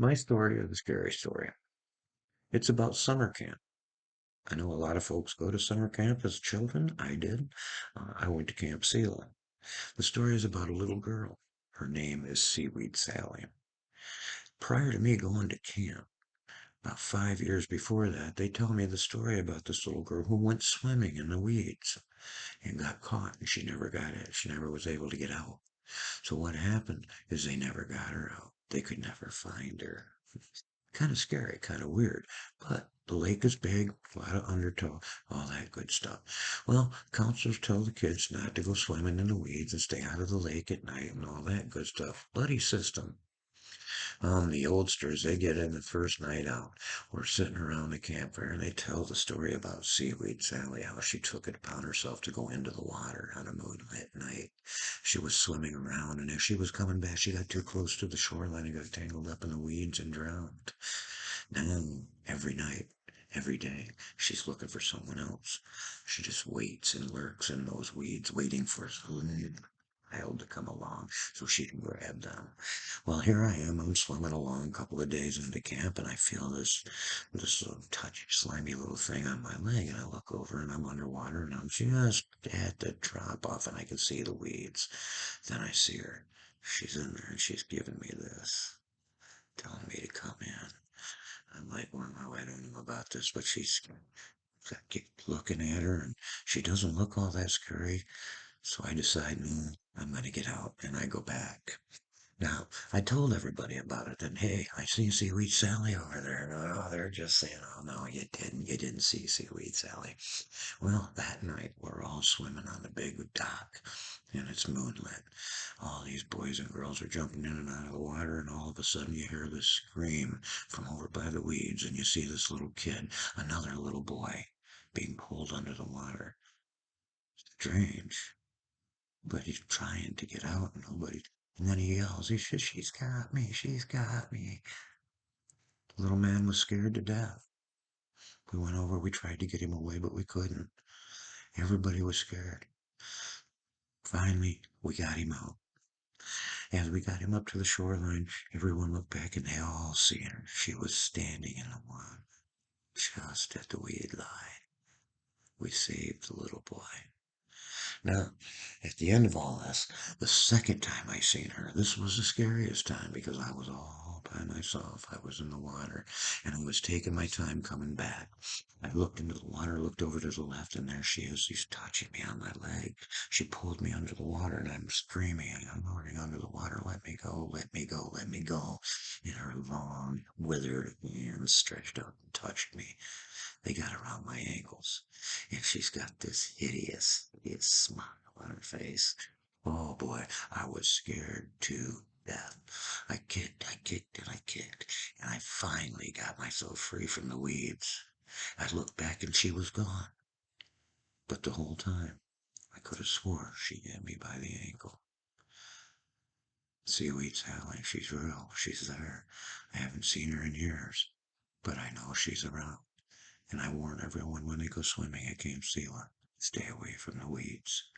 My story is a scary story. It's about summer camp. I know a lot of folks go to summer camp as children. I did. I went to Camp Sela. The story is about a little girl. Her name is Seaweed Sally. Prior to me going to camp, about 5 years before that, they tell me the story about this little girl who went swimming in the weeds and got caught, and she never got it. She never was able to get out. So what happened is they never got her out. They could never find her. Kind of scary, kind of weird. But the lake is big, a lot of undertow, all that good stuff. Well, counselors tell the kids not to go swimming in the weeds and stay out of the lake at night and all that good stuff. Buddy system. The oldsters, they get in the first night out. We're sitting around the campfire and they tell the story about Seaweed Sally, how she took it upon herself to go into the water on a moonlit night. She was swimming around, and as she was coming back, she got too close to the shoreline and got tangled up in the weeds and drowned. Now, every night, every day, she's looking for someone else. She just waits and lurks in those weeds, waiting for some child to come along so she can grab them. Well, here I am. I'm swimming along a couple of days into camp, and I feel this touchy, slimy little thing on my leg, and I look over, and I'm underwater, and I'm just at the drop off, and I can see the weeds. Then I see her. She's in there, and she's giving me this, telling me to come in. I'm like, well, no, I don't know about this, but I keep looking at her, and she doesn't look all that scary. So I decide, I'm going to get out, and I go back. Now, I told everybody about it, and hey, I see Seaweed Sally over there. And oh, they're just saying, oh, no, you didn't. You didn't see Seaweed Sally. Well, that night, we're all swimming on the big dock, and it's moonlit. All these boys and girls are jumping in and out of the water, and all of a sudden, you hear this scream from over by the weeds, and you see this little kid, another little boy, being pulled under the water. Strange, but he's trying to get out, and nobody. And then he yells, he says, she's got me, she's got me. The little man was scared to death. We went over, we tried to get him away, but we couldn't. Everybody was scared. Finally, we got him out. As we got him up to the shoreline, everyone looked back and they all seen her. She was standing in the water, just at the weed line. We saved the little boy. Now, at the end of all this, the second time I seen her, this was the scariest time because I was all by myself. I was in the water and I was taking my time coming back. I looked into the water, looked over to the left, and there she is. She's touching me on my leg. She pulled me under the water and I'm screaming. I'm running under the water. Let me go, let me go, let me go. And her long, withered hands stretched out and touched me. They got around my ankles, and she's got this hideous smile on her face. Oh boy, I was scared to death. I kicked, and I kicked, and I finally got myself free from the weeds. I looked back and she was gone, but the whole time I could have swore she had me by the ankle. Seaweed Sally, she's real, she's there. I haven't seen her in years, but I know she's around. And I warn everyone when they go swimming at Camp Sela, stay away from the weeds.